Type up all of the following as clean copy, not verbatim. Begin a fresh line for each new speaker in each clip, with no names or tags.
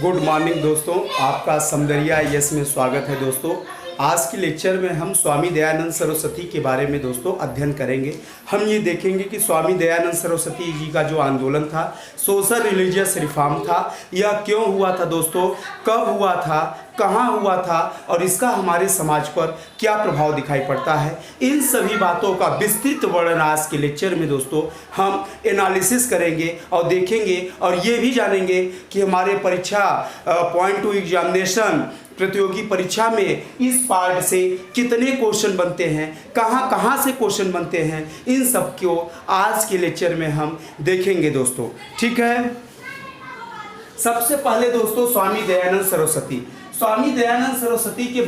Good morning दोस्तों, आपका Samdariya yes में स्वागत है। दोस्तों आज की लेक्चर में हम स्वामी दयानंद सरस्वती के बारे में दोस्तों अध्ययन करेंगे। हम ये देखेंगे कि स्वामी दयानंद सरस्वती जी का जो आंदोलन था, सोशल रिलीजियस रिफॉर्म था, यह क्यों हुआ था दोस्तों, कब हुआ था, कहाँ हुआ था और इसका हमारे समाज पर क्या प्रभाव दिखाई पड़ता है, इन सभी बातों का विस्तृत वर्णन आज के लेक्चर में दोस्तों हम एनालिसिस करेंगे और देखेंगे और ये भी जानेंगे कि हमारे परीक्षा पॉइंट टू एग्जामिनेशन प्रतियोगी परीक्षा में इस पार्ट से कितने क्वेश्चन बनते हैं, कहाँ कहाँ से क्वेश्चन बनते हैं, इन सब को आज के लेक्चर में हम देखेंगे दोस्तों। ठीक है, सबसे पहले दोस्तों स्वामी दयानंद सरस्वती के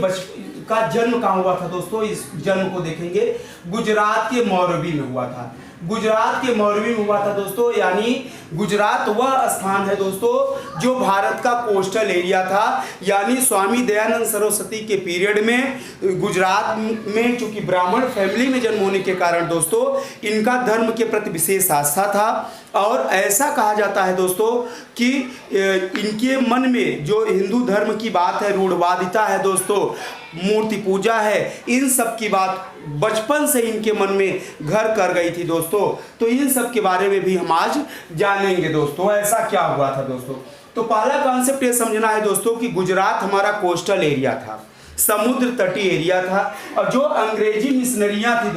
का जन्म कहाँ हुआ था दोस्तों, इस जन्म को देखेंगे। गुजरात के मोरबी में हुआ था। गुजरात के मोरबी में हुआ था दोस्तों, यानी गुजरात वह स्थान है दोस्तों जो भारत का कोस्टल एरिया था। यानी स्वामी दयानंद सरस्वती के पीरियड में गुजरात में चूंकि ब्राह्मण फैमिली में जन्म होने के कारण दोस्तों इनका धर्म के प्रति विशेष आस्था था और ऐसा कहा जाता है दोस्तों कि इनके मन में जो हिंदू धर्म की बात है, रूढ़वादिता है दोस्तों, मूर्ति पूजा है, इन सब की बात बचपन से इनके मन में घर कर गई थी दोस्तों। तो इन सब के बारे में भी हम आज जानेंगे दोस्तों, ऐसा क्या हुआ था दोस्तों। तो पहला कॉन्सेप्ट ये समझना है दोस्तों कि गुजरात हमारा कोस्टल एरिया था, समुद्र तटीय एरिया था और जो अंग्रेजी मिशनरियां थी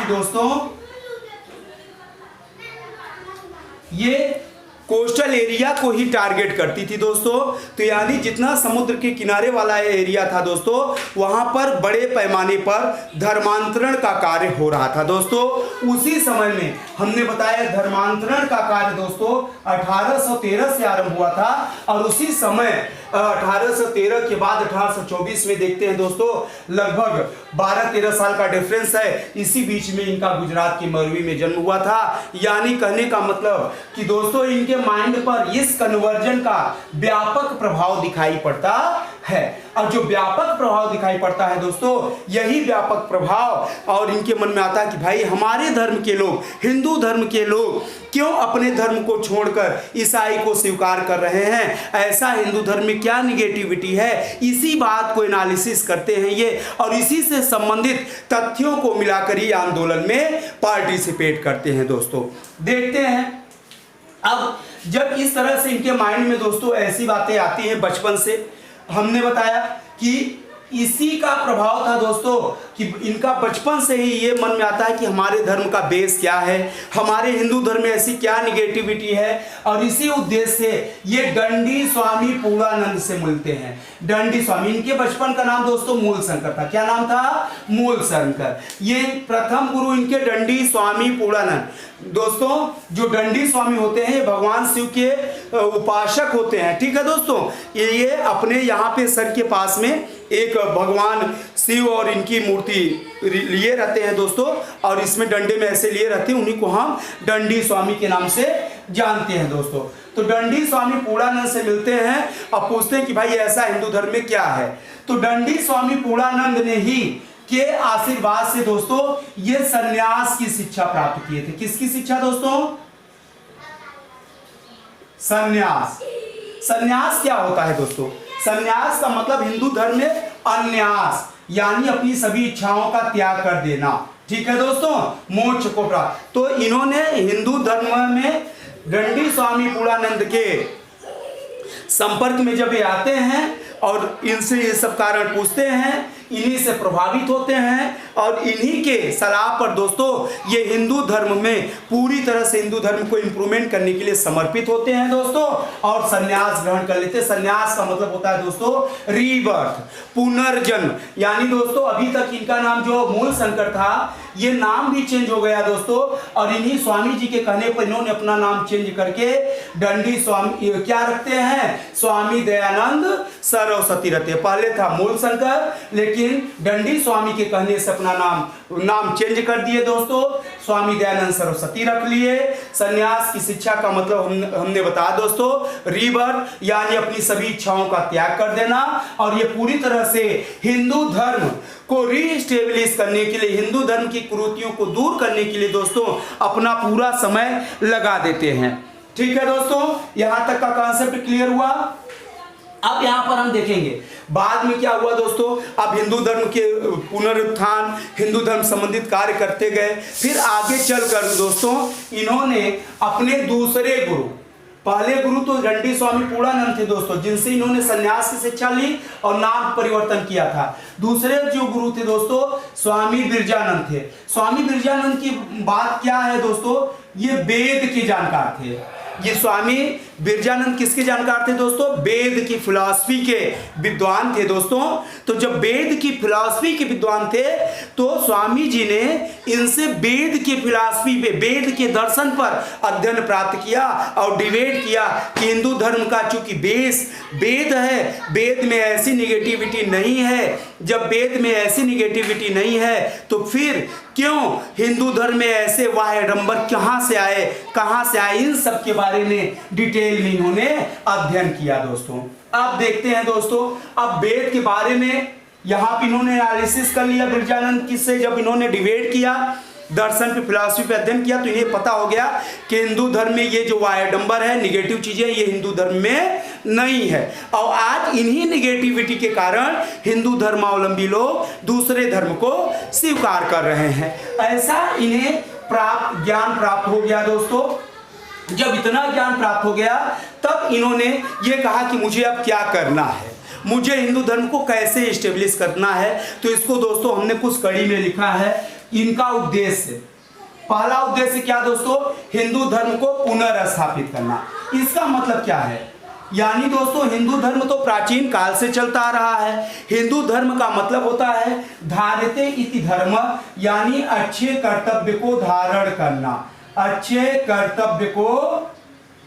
दोस्तों, ये कोस्टल एरिया को ही टारगेट करती थी दोस्तों। तो यानी जितना समुद्र के किनारे वाला एरिया था दोस्तों, वहां पर बड़े पैमाने पर धर्मांतरण का कार्य हो रहा था दोस्तों। उसी समय में हमने बताया धर्मांतरण का कार्य दोस्तों 1813 से आरंभ हुआ था और उसी समय 1813 के बाद 1824 में देखते हैं दोस्तों लगभग 12-13 साल का डिफरेंस है। इसी बीच में इनका गुजरात की मोरबी में जन्म हुआ था। यानी कहने का मतलब कि दोस्तों इनके माइंड पर इस कन्वर्जन का व्यापक प्रभाव दिखाई पड़ता है। और जो व्यापक प्रभाव दिखाई पड़ता है दोस्तों, यही व्यापक प्रभाव और इनके मन में आता है कि भाई हमारे धर्म के लोग, हिंदू धर्म के लोग क्यों अपने धर्म को छोड़कर ईसाई को स्वीकार कर रहे हैं, ऐसा हिंदू धर्म में क्या निगेटिविटी है। इसी बात को एनालिसिस करते हैं ये और इसी से संबंधित तथ्यों को मिलाकर ये आंदोलन में पार्टिसिपेट करते हैं दोस्तों। देखते हैं अब जब इस तरह से इनके माइंड में दोस्तों ऐसी बातें आती हैं बचपन से, हमने बताया कि इसी का प्रभाव था दोस्तों कि इनका बचपन से ही ये मन में आता है कि हमारे धर्म का बेस क्या है, हमारे हिंदू धर्म में ऐसी क्या निगेटिविटी है। और इसी उद्देश्य से ये दंडी स्वामी पूर्णानंद से मिलते हैं। दंडी स्वामी, इनके बचपन का नाम दोस्तों मूल शंकर था। क्या नाम था? मूल शंकर। ये प्रथम गुरु इनके दंडी स्वामी पूर्णानंद। दोस्तों जो दंडी स्वामी होते हैं ये भगवान शिव के उपासक होते हैं। ठीक है दोस्तों, ये अपने यहाँ पे सर के पास में एक भगवान शिव और इनकी मूर्ति लिए रहते हैं दोस्तों और इसमें डंडे में ऐसे लिए रहते हैं, उन्हीं को हम दंडी स्वामी के नाम से जानते हैं दोस्तों। तो दंडी स्वामी पूर्णानंद से मिलते हैं और पूछते हैं कि भाई ऐसा हिंदू धर्म में क्या है। तो दंडी स्वामी पूर्णानंद ने ही के आशीर्वाद से दोस्तों ये सन्यास की शिक्षा प्राप्त किए थे। किसकी शिक्षा दोस्तों? सन्यास। सन्यास क्या होता है दोस्तों? सन्यास का मतलब हिंदू धर्म में अन्यास, यानी अपनी सभी इच्छाओं का त्याग कर देना। ठीक है दोस्तों, मोक्ष को प्राप्त। तो इन्होंने हिंदू धर्म में दंडी स्वामी पूर्णानंद के संपर्क में जब ये आते हैं और इनसे ये सब कारण पूछते हैं, इन्हीं से प्रभावित होते हैं और इन्हीं के सलाह पर दोस्तों ये हिंदू धर्म में पूरी तरह से हिंदू धर्म को इंप्रूवमेंट करने के लिए समर्पित होते हैं दोस्तों और सन्यास ग्रहण कर लेते हैं। सन्यास का मतलब होता है दोस्तों रीबर्थ, पुनर्जन्म। यानी दोस्तों अभी तक इनका नाम जो मूल शंकर था ये नाम भी चेंज हो गया दोस्तों और इन्हीं स्वामी जी के कहने पर इन्होंने अपना नाम चेंज करके दंडी स्वामी क्या रखते हैं? स्वामी दयानंद सरस्वती रखते हैं। पहले था मूल शंकर, लेकिन दंडी स्वामी के कहने से अपना नाम चेंज कर दिए दोस्तों, स्वामी दयानंद सरस्वती रख लिए। सन्यास की शिक्षा का मतलब हमने बताया दोस्तों रीबर्थ, यानी अपनी सभी इच्छाओं का त्याग कर देना और ये पूरी तरह से हिंदू धर्म को रीस्टेब्लिश करने के लिए, हिंदू धर्म की कुरीतियों को दूर करने के लिए दोस्तों अपना पूरा समय लगा देते हैं। ठीक है दोस्तों, यहां तक का कॉन्सेप्ट क्लियर हुआ। अब यहां पर हम देखेंगे बाद में क्या हुआ दोस्तों। अब हिंदू धर्म के पुनरुत्थान, हिंदू धर्म संबंधित कार्य करते गए। फिर आगे चलकर दोस्तों इन्होंने अपने दूसरे गुरु, पहले गुरु तो रंडी स्वामी पूर्णानंद थे दोस्तों, जिनसे इन्होंने सन्यास की शिक्षा ली और नाम परिवर्तन किया था। दूसरे जो गुरु थे दोस्तों स्वामी बिरजानंद थे। स्वामी बिरजानंद की बात क्या है दोस्तों, ये वेद के जानकार थे। ये स्वामी बिरजानंद किसके जानकार थे दोस्तों, वेद की फिलॉसफी के विद्वान थे दोस्तों। तो जब वेद की फिलॉसफी के विद्वान थे तो स्वामी जी ने इनसे वेद की फिलॉसफी पे, वेद के दर्शन पर अध्ययन प्राप्त किया और डिबेट किया कि हिंदू धर्म का चूंकि बेस वेद है, वेद में ऐसी निगेटिविटी नहीं है। जब वेद में ऐसी निगेटिविटी नहीं है तो फिर क्यों हिंदू धर्म में ऐसे वाह्यडंबर कहां से आए, इन सब के बारे में डिटेल में इन्होंने अध्ययन किया दोस्तों। अब देखते हैं दोस्तों, अब वेद के बारे में यहां पे इन्होंने एनालिसिस कर लिया बिरजानंद किससे, जब इन्होंने डिबेट किया, दर्शन पे, फिलॉसफी पे अध्ययन किया, तो इन्हें पता हो गया कि हिंदू धर्म में ये जो वाह्यडंबर है, निगेटिव चीजें, ये हिंदू धर्म में नहीं है। और आज इन्हीं निगेटिविटी के कारण हिंदू धर्मावलंबी लोग दूसरे धर्म को स्वीकार कर रहे हैं। ऐसा इन्हें ज्ञान प्राप्त हो गया दोस्तों। जब इतना ज्ञान प्राप्त हो गया तब इन्होंने ये कहा कि मुझे अब क्या करना है, मुझे हिंदू धर्म को कैसे इस्टेब्लिश करना है। तो इसको दोस्तों हमने कुछ कड़ी में लिखा है। इनका उद्देश्य, पहला उद्देश्य क्या दोस्तों, हिंदू धर्म को पुनर्स्थापित करना। इसका मतलब क्या है, यानी दोस्तों हिंदू धर्म तो प्राचीन काल से चलता आ रहा है। हिंदू धर्म का मतलब होता है धारते इति धर्म, यानी अच्छे कर्तव्य को धारण करना, अच्छे कर्तव्य को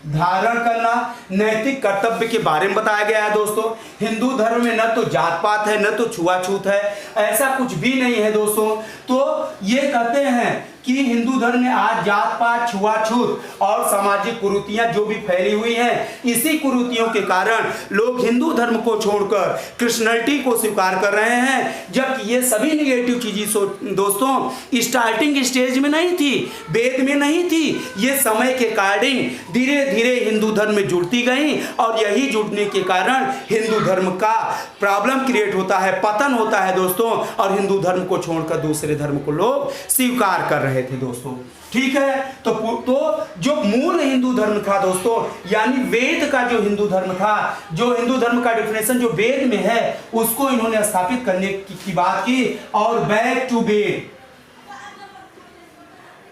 धारण करना। नैतिक कर्तव्य के बारे में बताया गया है दोस्तों। हिंदू धर्म में न तो जात पात है, न तो छुआछूत है, ऐसा कुछ भी नहीं है दोस्तों। तो ये कहते हैं कि हिंदू धर्म में आज जात पात, छुआछूत और सामाजिक कुरीतियां जो भी फैली हुई हैं, इसी कुरीतियों के कारण लोग हिंदू धर्म को छोड़कर क्रिश्चियनिटी को स्वीकार कर रहे हैं। जबकि ये सभी निगेटिव चीजें दोस्तों स्टार्टिंग स्टेज में नहीं थी, वेद में नहीं थी, ये समय के अकॉर्डिंग धीरे धीरे हिंदू धर्म में जुड़ती गई और यही जुड़ने के कारण हिंदू धर्म का प्रॉब्लम क्रिएट होता है, पतन होता है दोस्तों, और हिंदू धर्म को छोड़कर दूसरे धर्म को लोग स्वीकार कर रहे थे दोस्तों। ठीक है, तो जो मूल हिंदू धर्म था दोस्तों, यानी वेद का जो हिंदू धर्म था, जो हिंदू धर्म का डेफिनेशन जो वेद में है, उसको इन्होंने स्थापित करने की बात की और बैक टू वेद,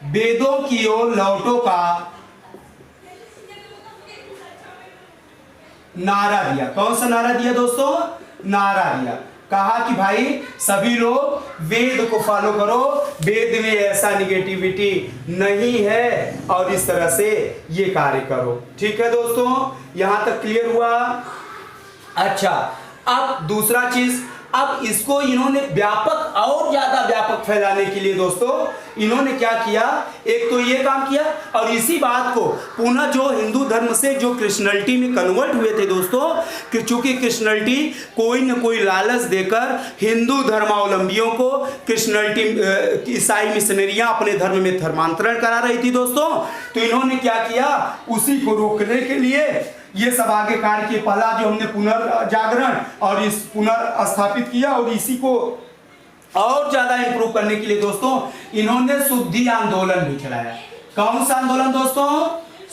वेदों की ओर लौटो का नारा दिया। कौन सा नारा दिया दोस्तों, नारा दिया। कहा कि भाई सभी लोग वेद को फॉलो करो, वेद में ऐसा निगेटिविटी नहीं है और इस तरह से ये कार्य करो। ठीक है दोस्तों, यहां तक क्लियर हुआ। अच्छा, अब दूसरा चीज, अब इसको इन्होंने व्यापक और ज्यादा व्यापक फैलाने के लिए दोस्तों इन्होंने क्या किया, एक तो ये काम किया और इसी बात को पुनः जो हिंदू धर्म से जो क्रिश्चियनिटी में कन्वर्ट हुए थे दोस्तों, कि चूंकि क्रिश्चियनिटी कोई न कोई लालच देकर हिंदू धर्मावलंबियों को क्रिश्चियनिटी ईसाई मिशनरियां अपने धर्म में धर्मांतरण करा रही थी दोस्तों, तो इन्होंने क्या किया, उसी को रोकने के लिए ये सब आगे कार्य किए। पहला जो हमने पुनर्जागरण और इस पुनर्स्थापित किया और इसी को और ज्यादा इंप्रूव करने के लिए दोस्तों इन्होंने शुद्धि आंदोलन भी चलाया। कौन सा आंदोलन दोस्तों,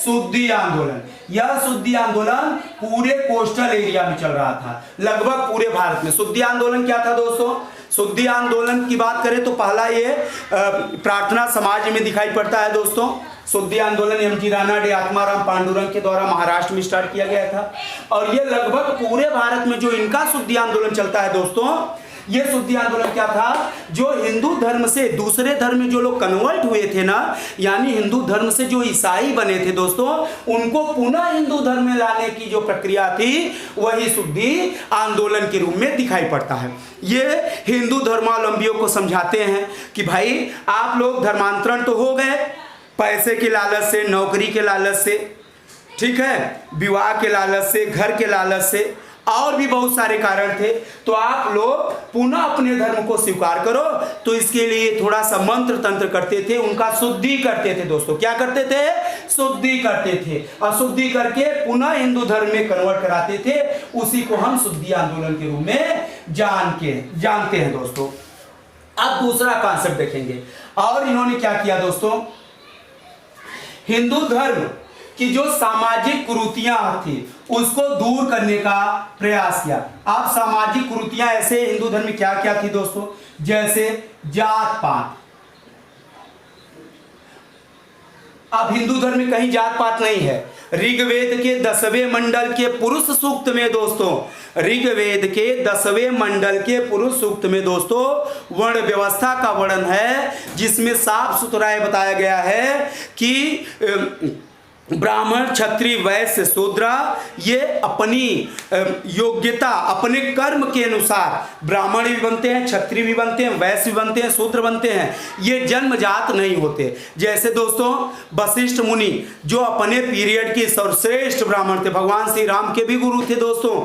शुद्धि आंदोलन। यह शुद्धि आंदोलन पूरे कोस्टल एरिया में चल रहा था, लगभग पूरे भारत में। शुद्धि आंदोलन क्या था दोस्तों, शुद्धि आंदोलन की बात करें तो पहला ये प्रार्थना समाज में दिखाई पड़ता है दोस्तों। शुद्धि आंदोलन एम.जी. रानडे, आत्माराम पांडुरंग के द्वारा महाराष्ट्र में स्टार्ट किया गया था और ये लगभग पूरे भारत में जो इनका शुद्धि आंदोलन चलता है दोस्तों, ये शुद्धि आंदोलन क्या था, जो हिंदू धर्म से दूसरे धर्म में जो लोग कन्वर्ट हुए थे ना, यानी हिंदू धर्म से जो ईसाई बने थे दोस्तों, उनको पुनः हिंदू धर्म में लाने की जो प्रक्रिया थी वही शुद्धि आंदोलन के रूप में दिखाई पड़ता है। ये हिंदू धर्मावलंबियों को समझाते हैं कि भाई आप लोग धर्मांतरण तो हो गए, पैसे के लालच से, नौकरी के लालच से, ठीक है, विवाह के लालच से, घर के लालच से, और भी बहुत सारे कारण थे, तो आप लोग पुनः अपने धर्म को स्वीकार करो। तो इसके लिए थोड़ा सा मंत्र तंत्र करते थे, उनका शुद्धि करते थे दोस्तों। क्या करते थे, शुद्धि करते थे, अशुद्धि करके पुनः हिंदू धर्म में कन्वर्ट कराते थे। उसी को हम शुद्धि आंदोलन के रूप में जानते हैं दोस्तों। अब दूसरा कॉन्सेप्ट देखेंगे। और इन्होंने क्या किया दोस्तों, हिंदू धर्म की जो सामाजिक कुरीतियां थी उसको दूर करने का प्रयास किया। अब सामाजिक कुरीतियां ऐसे हिंदू धर्म में क्या क्या थी दोस्तों, जैसे जात पात। अब हिंदू धर्म में कहीं जात पात नहीं है। ऋग्वेद के 10वें मंडल के पुरुष सूक्त में दोस्तों, ऋग्वेद के 10वें मंडल के पुरुष सूक्त में दोस्तों वर्ण व्यवस्था का वर्णन है, जिसमें साफ सुथरा बताया गया है कि ब्राह्मण, क्षत्रिय, वैश्य, शूद्र ये अपनी योग्यता, अपने कर्म के अनुसार ब्राह्मण भी बनते हैं, क्षत्रिय भी बनते हैं, वैश्य भी बनते हैं, शूद्र बनते हैं। ये जन्मजात नहीं होते। जैसे दोस्तों वशिष्ठ मुनि जो अपने पीरियड के सर्वश्रेष्ठ ब्राह्मण थे, भगवान श्री राम के भी गुरु थे दोस्तों।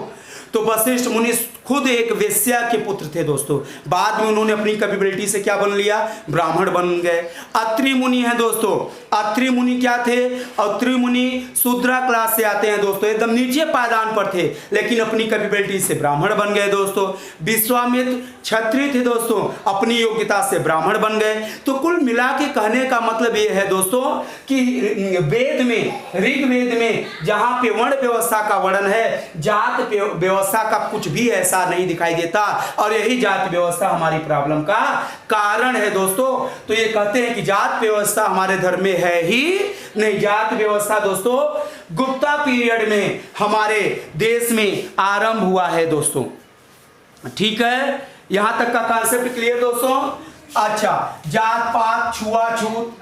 तो वशिष्ठ मुनि खुद एक वेश्या के पुत्र थे दोस्तों। बाद में उन्होंने अपनी कैपेबिलिटी से क्या बन लिया, ब्राह्मण बन गए। अत्रि मुनि हैं दोस्तों। अत्रि मुनि क्या थे, अत्रि मुनि शूद्रा क्लास से आते हैं दोस्तों, एकदम नीचे पायदान पर थे, लेकिन अपनी कैपेबिलिटी से ब्राह्मण बन गए दोस्तों। विश्वामित्र क्षत्रिय थे दोस्तों, अपनी योग्यता से ब्राह्मण बन गए। तो कुल मिला के कहने का मतलब ये है दोस्तों कि वेद में, ऋग्वेद में जहां पे वर्ण व्यवस्था का वर्णन है, जात व्यवस्था का कुछ भी ऐसा नहीं दिखाई देता। और यही जात व्यवस्था हमारी प्रॉब्लम का कारण है दोस्तों। तो ये कहते हैं कि जात व्यवस्था हमारे धर्म में है ही नहीं। जात व्यवस्था दोस्तों गुप्ता पीरियड में हमारे देश में आरंभ हुआ है दोस्तों। ठीक है, यहां तक का कॉन्सेप्ट क्लियर दोस्तों। अच्छा, जात पात, छुआछूत,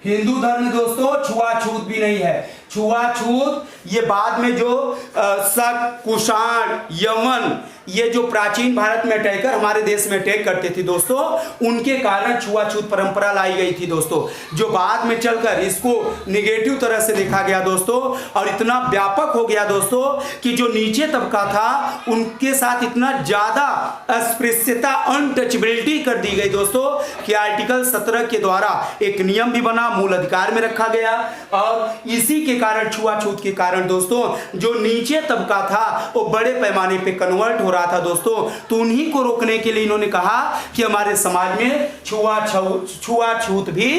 हिंदू धर्म दोस्तों छुआछूत भी नहीं है। छुआछूत ये बाद में जो शक, कुषाण, यवन ये जो प्राचीन भारत में अटैक कर हमारे देश में अटैक करते थे दोस्तों, उनके कारण छुआछूत परंपरा लाई गई थी दोस्तों, जो बाद में चलकर इसको निगेटिव तरह से देखा गया दोस्तों। और इतना व्यापक हो गया दोस्तों कि जो नीचे तबका था उनके साथ इतना ज्यादा अस्पृश्यता, अनटचेबिलिटी कर दी गई दोस्तों कि आर्टिकल 17 के द्वारा एक नियम भी बना, मूल अधिकार में रखा गया। और इसी के कारण, छुआछूत के कारण दोस्तों जो नीचे तबका था वो बड़े पैमाने पे कन्वर्ट हो रहा था दोस्तों। तो उन्हीं को रोकने के लिए इन्होंने कहा कि हमारे समाज में छुआछूत भी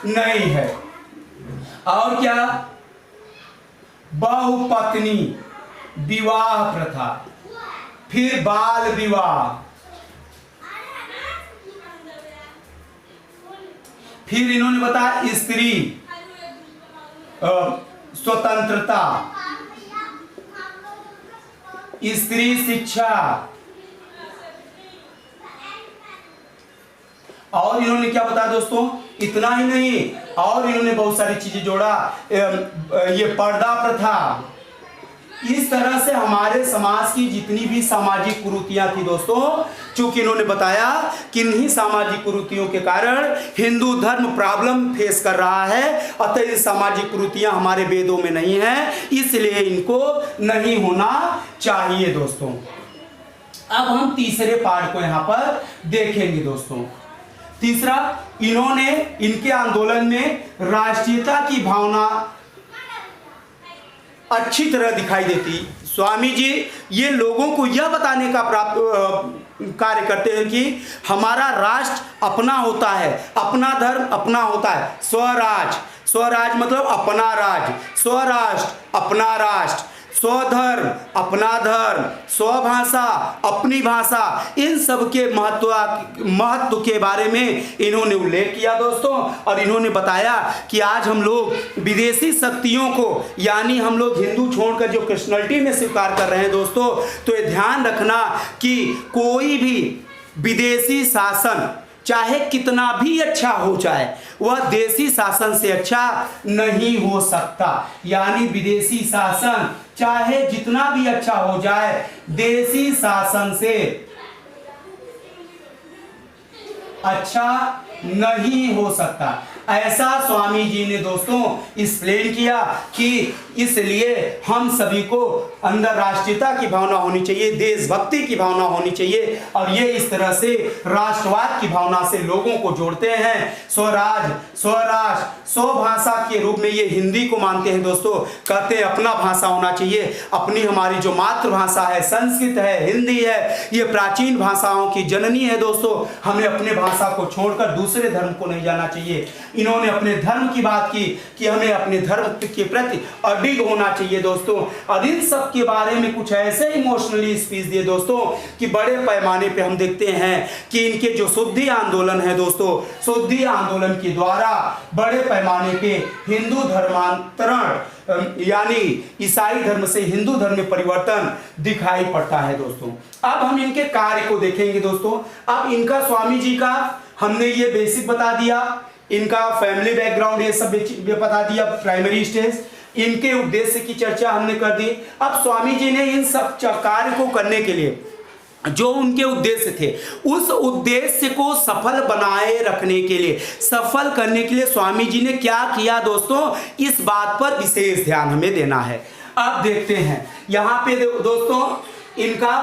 नहीं है। और क्या, बहुपत्नी विवाह प्रथा, फिर बाल विवाह, फिर इन्होंने बताया स्त्री स्वतंत्रता, स्त्री शिक्षा, और इन्होंने क्या बताया दोस्तों, इतना ही नहीं, और इन्होंने बहुत सारी चीजें जोड़ा, ये पर्दा प्रथा। इस तरह से हमारे समाज की जितनी भी सामाजिक कुरीतियां थी दोस्तों, चूंकि इन्होंने बताया कि इन्हीं सामाजिक कुरीतियों के कारण हिंदू धर्म प्रॉब्लम फेस कर रहा है, अतः ये सामाजिक कुरीतियां हमारे वेदों में नहीं है, इसलिए इनको नहीं होना चाहिए दोस्तों। अब हम तीसरे पार्ट को यहां पर देखेंगे दोस्तों। तीसरा, इन्होंने, इनके आंदोलन में राष्ट्रीयता की भावना अच्छी तरह दिखाई देती। स्वामी जी ये लोगों को यह बताने का कार्य करते हैं कि हमारा राष्ट्र अपना होता है, अपना धर्म अपना होता है। स्वराज, स्वराज मतलब अपना राज्य, स्वराष्ट्र अपना राष्ट्र, स्वधर्म अपना धर्म, स्वभाषा अपनी भाषा, इन सब के महत्व के बारे में इन्होंने उल्लेख किया दोस्तों। और इन्होंने बताया कि आज हम लोग विदेशी शक्तियों को, यानी हम लोग हिंदू छोड़कर जो क्रिश्चियनिटी में स्वीकार कर रहे हैं दोस्तों, तो ये ध्यान रखना कि कोई भी विदेशी शासन चाहे कितना भी अच्छा हो जाए, वह देसी शासन से अच्छा नहीं हो सकता। यानी विदेशी शासन चाहे जितना भी अच्छा हो जाए, देसी शासन से अच्छा नहीं हो सकता। ऐसा स्वामी जी ने दोस्तों एक्सप्लेन किया कि इसलिए हम सभी को अंदर राष्ट्रीयता की भावना होनी चाहिए, देशभक्ति की भावना होनी चाहिए, और ये इस तरह से राष्ट्रवाद की भावना से लोगों को जोड़ते हैं। स्वराज, स्वराष्ट्र, स्वभाषा के रूप में ये हिंदी को मानते हैं दोस्तों। कहते हैं अपना भाषा होना चाहिए, अपनी हमारी जो मातृभाषा है, संस्कृत है, हिंदी है, ये प्राचीन भाषाओं की जननी है दोस्तों। हमें अपने भाषा को छोड़कर दूसरे धर्म को नहीं जाना चाहिए। इन्होंने अपने धर्म की बात की कि हमें अपने धर्म के प्रति अडिग होना चाहिए दोस्तों। और इन सब के बारे में कुछ ऐसे इमोशनली स्पीच दिए दोस्तों कि बड़े पैमाने पे हम देखते हैं कि इनके जो शुद्धि आंदोलन है दोस्तों, शुद्धि आंदोलन के द्वारा बड़े पैमाने पे हिंदू धर्मांतरण यानी ईसाई धर्म से हिंदू धर्म में परिवर्तन दिखाई पड़ता है दोस्तों। अब हम इनके कार्य को देखेंगे दोस्तों। अब इनका स्वामी जी का हमने ये बेसिक बता दिया, इनका फैमिली बैकग्राउंड ये सब बता दिया, प्राइमरी स्टेज, इनके उद्देश्य की चर्चा हमने कर दी। अब स्वामी जी ने इन सब कार्य को करने के लिए जो उनके उद्देश्य थे, उस उद्देश्य को सफल बनाए रखने के लिए, सफल करने के लिए स्वामी जी ने क्या किया दोस्तों, इस बात पर विशेष ध्यान हमें देना है। अब देखते हैं यहाँ पे दोस्तों इनका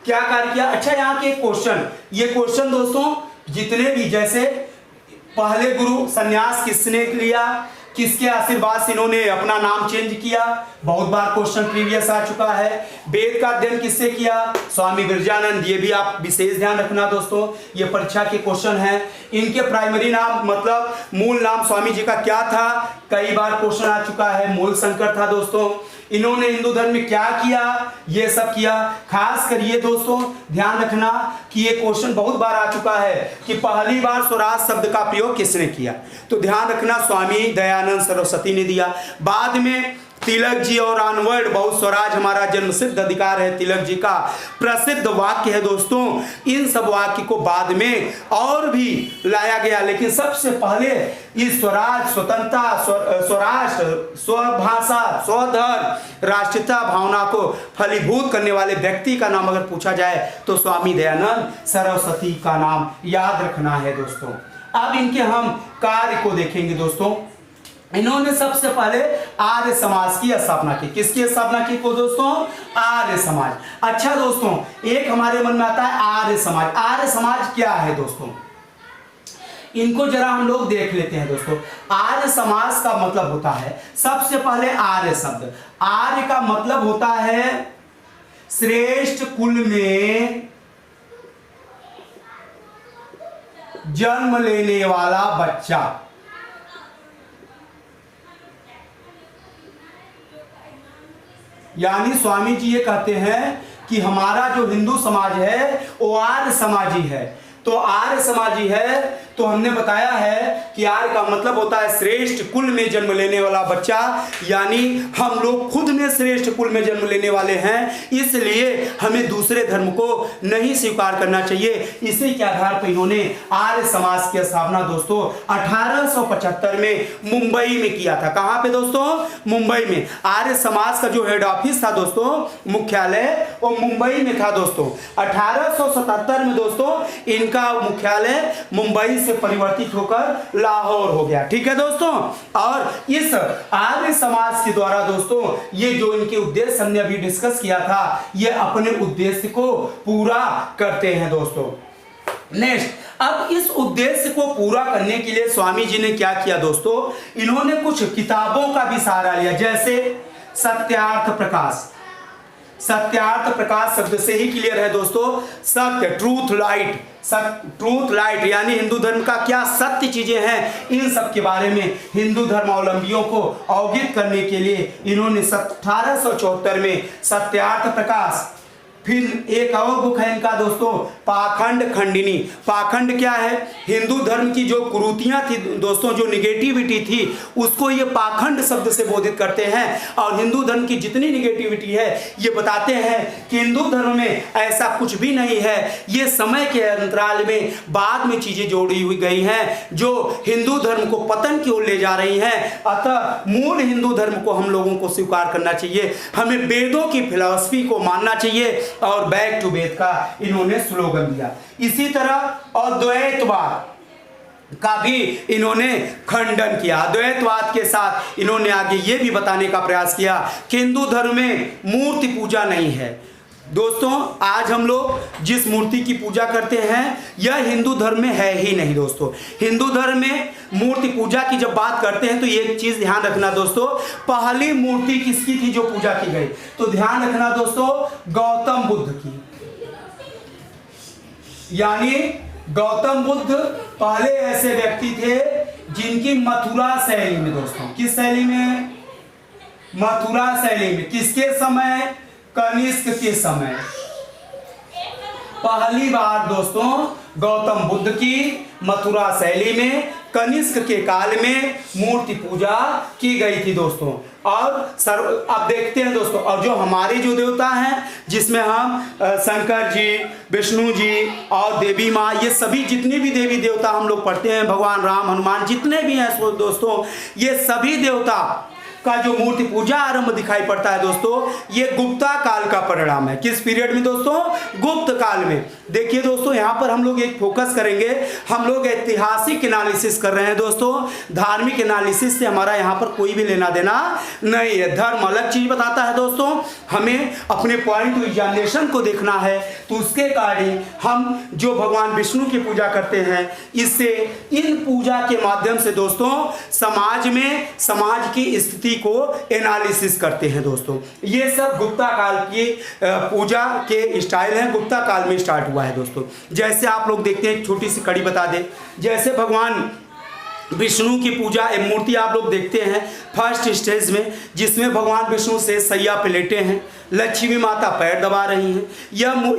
क्या कार्य किया। अच्छा, यहाँ के क्वेश्चन, ये क्वेश्चन दोस्तों जितने भी, जैसे पहले गुरु संन्यास किसने लिया, किसके आशीर्वाद से इन्होंने अपना नाम चेंज किया, बहुत बार क्वेश्चन प्रीवियस आ चुका है। वेद का अध्ययन किससे किया, स्वामी विरजानंद, ये भी आप विशेष ध्यान रखना दोस्तों, ये परीक्षा के क्वेश्चन है। इनके प्राइमरी नाम मतलब मूल नाम स्वामी जी का क्या था, कई बार क्वेश्चन आ चुका है, मूल शंकर था दोस्तों। इन्होंने हिंदू धर्म में क्या किया, ये सब किया। खास कर ये दोस्तों ध्यान रखना कि ये क्वेश्चन बहुत बार आ चुका है कि पहली बार स्वराज शब्द का प्रयोग किसने किया, तो ध्यान रखना स्वामी दयानंद सरस्वती ने दिया। बाद में तिलक जी और ऑनवर्ड, बहुत स्वराज हमारा जन्म सिद्ध अधिकार है, तिलक जी का प्रसिद्ध वाक्य है दोस्तों। इन सब वाक्य को बाद में और भी लाया गया, लेकिन सबसे पहले इस स्वराज, स्वतंत्रता, स्वराष्ट्र, स्वभाषा, स्वधर्म, राष्ट्रीयता भावना को फलीभूत करने वाले व्यक्ति का नाम अगर पूछा जाए तो स्वामी दयानंद सरस्वती का नाम याद रखना है दोस्तों। अब इनके हम कार्य को देखेंगे दोस्तों। इन्होंने सबसे पहले आर्य समाज की स्थापना की। किसकी स्थापना की को दोस्तों, आर्य समाज। अच्छा दोस्तों, एक हमारे मन में आता है आर्य समाज। आर्य समाज क्या है दोस्तों, इनको जरा हम लोग देख लेते हैं दोस्तों। आर्य समाज का मतलब होता है, सबसे पहले आर्य शब्द, आर्य का मतलब होता है श्रेष्ठ कुल में जन्म लेने वाला बच्चा। यानी स्वामी जी ये कहते हैं कि हमारा जो हिंदू समाज है वो आर्य समाजी है। तो आर्य समाजी है तो हमने बताया है कि आर्य का मतलब होता है श्रेष्ठ कुल में जन्म लेने वाला बच्चा, यानी हम लोग खुद में श्रेष्ठ कुल में जन्म लेने वाले हैं, इसलिए हमें दूसरे धर्म को नहीं स्वीकार करना चाहिए। इसी के आधार पर इन्होंने आर्य समाज की स्थापना दोस्तों 1875 में मुंबई में किया था। कहाँ पे दोस्तों, मुंबई में। आर्य समाज का जो हेड ऑफिस था दोस्तों, मुख्यालय, वो मुंबई में था दोस्तों। 1877 में दोस्तों इनका मुख्यालय मुंबई से परिवर्तित होकर लाहौर हो गया। ठीक है दोस्तों। और इस आर्य समाज के द्वारा दोस्तों ये जो इनके उद्देश्य हमने अभी डिस्कस किया था, ये अपने उद्देश्य को पूरा करते हैं दोस्तों। नेक्स्ट, अब इस उद्देश्य को पूरा करने के लिए स्वामी जी ने क्या किया दोस्तों, इन्होंने कुछ किताबों का भी सहारा लिया, जैसे सत्यार्थ प्रकाश। सत्यार्थ प्रकाश शब्द से ही क्लियर है दोस्तों, सत्य, ट्रूथ लाइट, ट्रूथ लाइट यानी हिंदू धर्म का क्या सत्य चीजें हैं, इन सब के बारे में हिंदू धर्मावलंबियों को अवगत करने के लिए इन्होंने 1874 में सत्यार्थ प्रकाश। फिर एक और बुक है इनका दोस्तों, पाखंड खंडिनी। पाखंड क्या है, हिंदू धर्म की जो कुरीतियां थी दोस्तों, जो निगेटिविटी थी, उसको ये पाखंड शब्द से बोधित करते हैं। और हिंदू धर्म की जितनी निगेटिविटी है ये बताते हैं कि हिंदू धर्म में ऐसा कुछ भी नहीं है, ये समय के अंतराल में बाद में चीजें जोड़ी हुई गई हैं जो हिंदू धर्म को पतन की ओर ले जा रही हैं। अतः मूल हिंदू धर्म को हम लोगों को स्वीकार करना चाहिए, हमें वेदों की फिलॉसफी को मानना चाहिए, और बैक टू वेद का इन्होंने स्लोगन दिया। इसी तरह अद्वैतवाद, का भी इन्होंने खंडन किया। द्वैतवाद के साथ इन्होंने आगे ये भी बताने का प्रयास किया कि हिंदू धर्म में मूर्ति पूजा नहीं है। दोस्तों, आज हम लोग जिस मूर्ति की पूजा करते हैं यह हिंदू धर्म में है ही नहीं। दोस्तों, हिंदू धर्म में मूर्ति पूजा की जब बात करते हैं तो एक चीज ध्यान रखना दोस्तों, पहली मूर्ति किसकी थी जो पूजा की गई? तो ध्यान रखना दोस्तों, गौतम बुद्ध की। यानी गौतम बुद्ध पहले ऐसे व्यक्ति थे जिनकी मथुरा शैली में, दोस्तों किस शैली में? मथुरा शैली में। किसके समय? कनिष्क के समय पहली बार दोस्तों गौतम बुद्ध की मथुरा शैली में कनिष्क के काल में मूर्ति पूजा की गई थी दोस्तों। और अब देखते हैं दोस्तों, और जो हमारे जो देवता हैं जिसमें हम शंकर जी, विष्णु जी और देवी माँ, ये सभी जितने भी देवी देवता हम लोग पढ़ते हैं, भगवान राम, हनुमान, जितने भी हैं दोस्तों, ये सभी देवता का जो मूर्ति पूजा आरंभ दिखाई पड़ता है दोस्तों, ये गुप्ता काल का परिणाम है। किस पीरियड में दोस्तों? गुप्त काल में। देखिए दोस्तों, यहाँ पर हम लोग एक फोकस करेंगे, हम लोग ऐतिहासिक एनालिसिस कर रहे हैं दोस्तों, धार्मिक एनालिसिस से हमारा यहाँ पर कोई भी लेना देना नहीं है। धर्म अलग चीज बताता है दोस्तों, हमें अपने पॉइंट ऑफ एग्जामिनेशन को देखना है, तो उसके कारण हम जो भगवान विष्णु की पूजा करते हैं, इससे इन पूजा के माध्यम से दोस्तों समाज में समाज की स्थिति को एनालिसिस करते हैं दोस्तों। ये सब गुप्ता काल की पूजा के स्टाइल हैं, गुप्ता काल में स्टार्ट हुआ है दोस्तों। जैसे आप लोग देखते हैं, छोटी सी कड़ी बता दें, जैसे भगवान विष्णु की पूजा मूर्ति आप लोग देखते हैं फर्स्ट स्टेज में, जिसमें भगवान विष्णु से सैया पे लेटे हैं, लक्ष्मी माता पैर दबा रही हैं।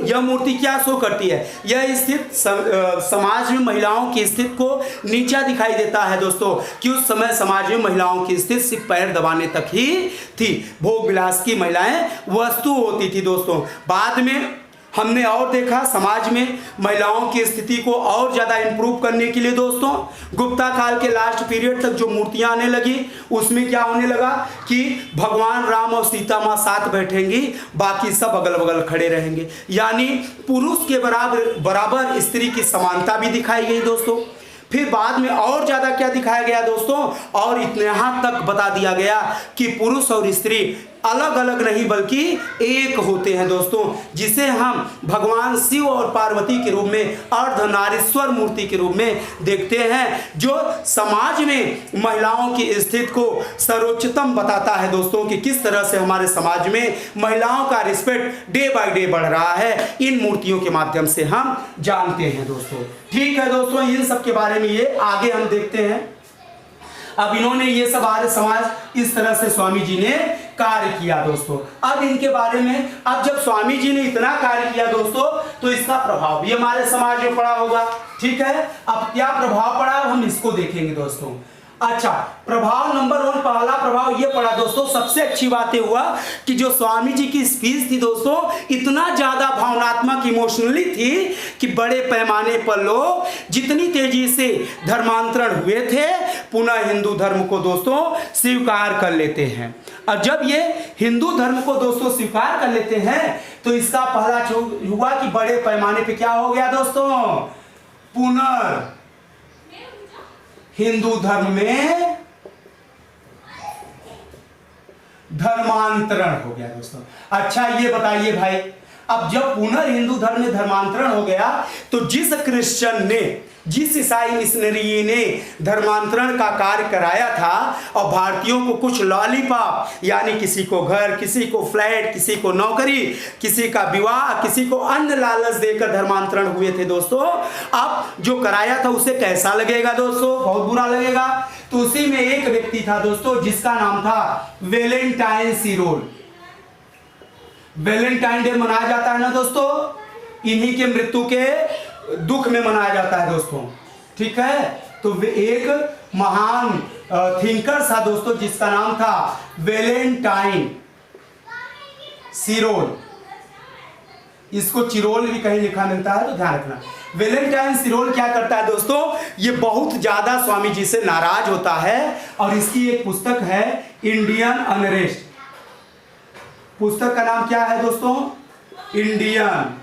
यह मूर्ति क्या शो करती है? यह स्थित समाज में महिलाओं की स्थिति को नीचा दिखाई देता है दोस्तों, कि उस समय समाज में महिलाओं की स्थिति सिर्फ पैर दबाने तक ही थी। भोग विलास की महिलाएं वस्तु होती थी दोस्तों। बाद में हमने और देखा समाज में महिलाओं की स्थिति को और ज़्यादा इंप्रूव करने के लिए दोस्तों गुप्ता काल के लास्ट पीरियड तक जो मूर्तियां आने लगी, उसमें क्या होने लगा कि भगवान राम और सीता माँ साथ बैठेंगी, बाकी सब अगल बगल खड़े रहेंगे। यानी पुरुष के बराबर स्त्री की समानता भी दिखाई गई दोस्तों। फिर बाद में और ज़्यादा क्या दिखाया गया दोस्तों, और इतने यहाँ तक बता दिया गया कि पुरुष और स्त्री अलग अलग नहीं बल्कि एक होते हैं दोस्तों, जिसे हम भगवान शिव और पार्वती के रूप में अर्धनारीश्वर मूर्ति के रूप में देखते हैं, जो समाज में महिलाओं की स्थिति को सर्वोच्चतम बताता है दोस्तों, कि किस तरह से हमारे समाज में महिलाओं का रिस्पेक्ट डे बाय डे बढ़ रहा है। इन मूर्तियों के माध्यम से हम जानते हैं दोस्तों। ठीक है दोस्तों, इन सब के बारे में ये आगे हम देखते हैं। अब इन्होंने ये सब आर्य समाज इस तरह से स्वामी जी ने कार्य किया दोस्तों। अब इनके बारे में, अब जब स्वामी जी ने इतना कार्य किया दोस्तों, तो इसका प्रभाव भी हमारे समाज में पड़ा होगा। ठीक है, अब क्या प्रभाव पड़ा हम इसको देखेंगे दोस्तों। अच्छा, प्रभाव नंबर 1, पहला प्रभाव ये पड़ा दोस्तों, सबसे अच्छी बात ये हुआ कि जो स्वामी जी की स्पीच थी दोस्तों, इतना ज्यादा भावनात्मक इमोशनली थी कि बड़े पैमाने पर लोग जितनी तेजी से धर्मांतरण हुए थे, पुनः हिंदू धर्म को दोस्तों स्वीकार कर लेते हैं। और जब ये हिंदू धर्म को दोस्तों स्वीकार कर लेते हैं, तो इसका पहला हुआ कि बड़े पैमाने पर क्या हो गया दोस्तों, पुनः हिंदू धर्म में धर्मांतरण हो गया दोस्तों। अच्छा, ये बताइए भाई, अब जब पुनर्हिंदू धर्म में धर्मांतरण हो गया, तो जिस क्रिश्चियन ने, जिस ईसाई मिशनरी ने धर्मांतरण का कार्य कराया था, और भारतीयों को कुछ लॉलीपॉप, यानी किसी को घर, किसी को फ्लैट, किसी को नौकरी, किसी का विवाह, किसी को अन्य लालच देकर धर्मांतरण हुए थे दोस्तों, अब जो कराया था उसे कैसा लगेगा दोस्तों? बहुत बुरा लगेगा। तो उसी में एक व्यक्ति था दोस्तों, जिसका नाम था वैलेंटाइन सिरोल। वैलेंटाइन डे मनाया जाता है ना दोस्तों, इन्हीं के मृत्यु के दुख में मनाया जाता है दोस्तों। ठीक है, तो वे एक महान थिंकर था दोस्तों, जिसका नाम था वैलेंटाइन सिरोल। इसको चिरोल भी कहीं लिखा मिलता है, तो ध्यान रखना। वैलेंटाइन सिरोल क्या करता है दोस्तों, ये बहुत ज्यादा स्वामी जी से नाराज होता है, और इसकी एक पुस्तक है इंडियन अनरेस्ट। पुस्तक का नाम क्या है दोस्तों? इंडियन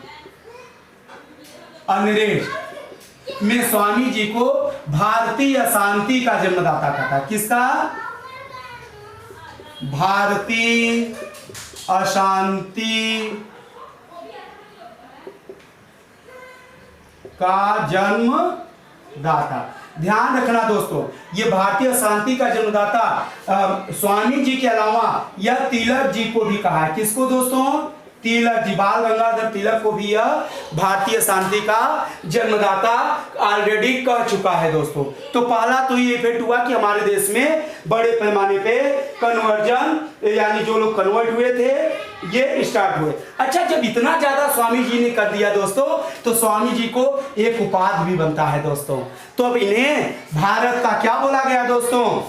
अनरेस्ट में स्वामी जी को भारतीय अशांति का जन्मदाता कहा था। किसका? भारतीय अशांति का जन्मदाता। ध्यान रखना दोस्तों, ये भारतीय शांति का जन्मदाता स्वामी जी के अलावा यह तिलक जी को भी कहा है। किसको दोस्तों? तिलक जी, बाल गंगाधर तिलक को भी यह भारतीय शांति का जन्मदाता ऑलरेडी कह चुका है दोस्तों। तो पहला तो ये इफेक्ट हुआ कि हमारे देश में बड़े पैमाने पे कन्वर्जन, यानी जो लोग कन्वर्ट हुए थे ये स्टार्ट हुए। अच्छा, जब इतना ज्यादा स्वामी जी ने कर दिया दोस्तों, तो स्वामी जी को एक उपाधि भी बनता है दोस्तों। तो अब इन्हें भारत का क्या बोला गया दोस्तों?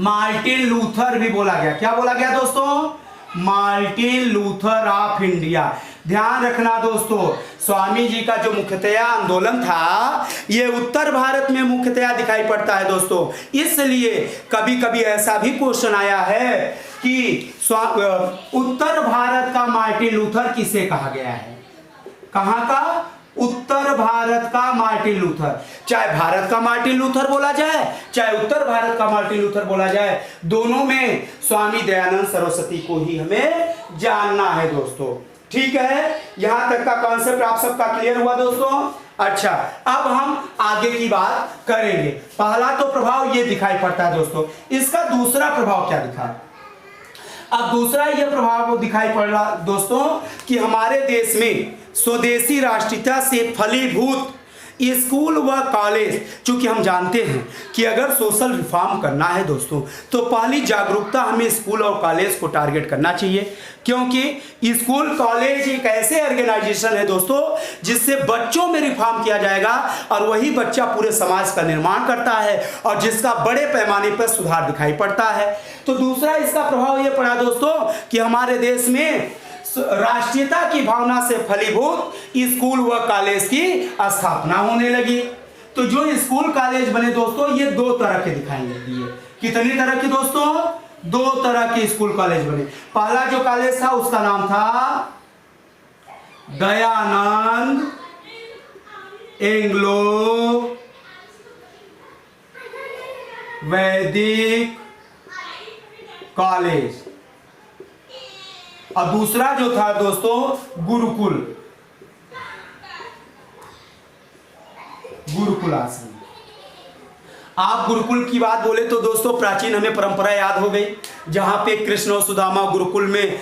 मार्टिन लूथर भी बोला गया। क्या बोला गया दोस्तों? Martin Luther of India. ध्यान रखना दोस्तों, स्वामी जी का जो मुख्यतया आंदोलन था ये उत्तर भारत में मुख्यतया दिखाई पड़ता है दोस्तों। इसलिए कभी कभी ऐसा भी क्वेश्चन आया है कि उत्तर भारत का मार्टिन लूथर किसे कहा गया है? कहां का? उत्तर भारत का मार्टिन लूथर। चाहे भारत का मार्टिन लूथर बोला जाए, चाहे उत्तर भारत का मार्टिन लूथर बोला जाए, दोनों में स्वामी दयानंद सरस्वती को ही हमें जानना है दोस्तों। ठीक है, यहां तक का कॉन्सेप्ट आप सबका क्लियर हुआ दोस्तों? अच्छा, अब हम आगे की बात करेंगे। पहला तो प्रभाव ये दिखाई पड़ता है दोस्तों। इसका दूसरा प्रभाव क्या दिखा? अब दूसरा यह प्रभाव दिखाई पड़ रहा दोस्तों कि हमारे देश में स्वदेशी राष्ट्रीयता से फलीभूत स्कूल व कॉलेज, चूंकि हम जानते हैं कि अगर सोशल रिफॉर्म करना है दोस्तों तो पहली जागरूकता हमें स्कूल और कॉलेज को टारगेट करना चाहिए, क्योंकि स्कूल कॉलेज एक ऐसे ऑर्गेनाइजेशन है दोस्तों जिससे बच्चों में रिफॉर्म किया जाएगा और वही बच्चा पूरे समाज का निर्माण करता है और जिसका बड़े पैमाने पर सुधार दिखाई पड़ता है। तो दूसरा इसका प्रभाव यह पड़ा दोस्तों कि हमारे देश में राष्ट्रीयता की भावना से फलीभूत स्कूल व कॉलेज की स्थापना होने लगी। तो जो स्कूल कॉलेज बने दोस्तों ये दो तरह के दिखाई दिए। कितनी तरह की दोस्तों? दो तरह के स्कूल कॉलेज बने। पहला जो कॉलेज था उसका नाम था दयानंद एंग्लो वैदिक कॉलेज, और दूसरा जो था दोस्तों गुरुकुल आश्रम। आप गुरुकुल की बात बोले तो दोस्तों प्राचीन हमें परंपरा याद हो गई, जहाँ पे कृष्ण और सुदामा गुरुकुल में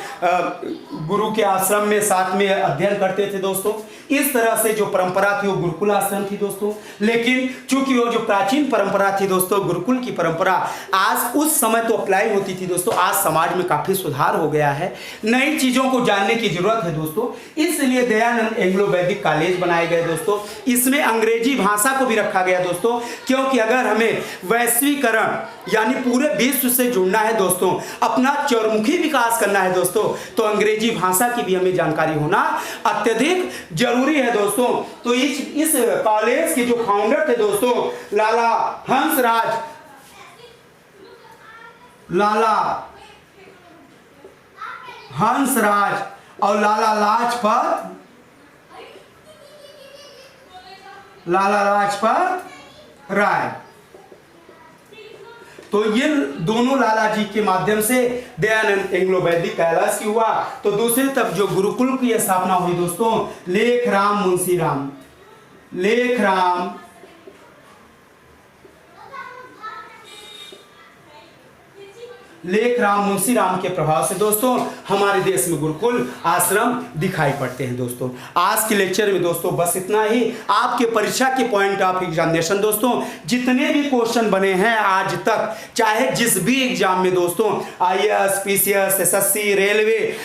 गुरु के आश्रम में साथ में अध्ययन करते थे दोस्तों। इस तरह से जो परंपरा थी वो गुरुकुल आश्रम थी दोस्तों। लेकिन चूंकि वो जो प्राचीन परंपरा थी दोस्तों, गुरुकुल की परंपरा आज उस समय तो अप्लाई होती थी दोस्तों, आज समाज में काफी सुधार हो गया है, नई चीजों को जानने की जरूरत है दोस्तों। इसलिए दयानंद एंग्लो वैदिक कॉलेज बनाए गए दोस्तों। इसमें अंग्रेजी भाषा को भी रखा गया दोस्तों, क्योंकि अगर हमें वैश्वीकरण यानी पूरे विश्व से जुड़ना है दोस्तों, अपना चौमुखी विकास करना है दोस्तों, तो अंग्रेजी भाषा की भी हमें जानकारी होना अत्यधिक जरूरी है दोस्तों। तो इस कॉलेज के जो फाउंडर थे दोस्तों लाला हंसराज और लाला लाजपत राय। तो ये दोनों लाला जी के माध्यम से दयानंद एंग्लो वैदिक कैलाश की हुआ। तो दूसरी तरफ जो गुरुकुल की स्थापना हुई दोस्तों लेखराम मुंशीराम के प्रभाव से दोस्तों हमारे देश में गुरुकुल आश्रम दिखाई पड़ते हैं दोस्तों। आज के लेक्चर में दोस्तों बस इतना ही। आपके परीक्षा के पॉइंट ऑफ एग्जामिनेशन दोस्तों जितने भी क्वेश्चन बने हैं आज तक, चाहे जिस भी एग्जाम में दोस्तों IAS, PCS, SSC, रेलवे,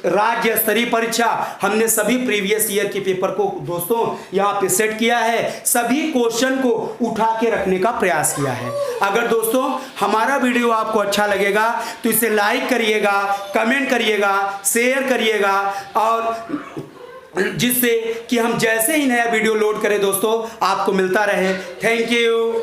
राज्य स्तरीय परीक्षा, हमने सभी प्रीवियस ईयर के पेपर को दोस्तों यहाँ पे सेट किया है, सभी क्वेश्चन को उठा के रखने का प्रयास किया है। अगर दोस्तों हमारा वीडियो आपको अच्छा लगेगा तो इसे लाइक करिएगा, कमेंट करिएगा, शेयर करिएगा, और जिससे कि हम जैसे ही नया वीडियो लोड करें दोस्तों आपको मिलता रहे। Thank you.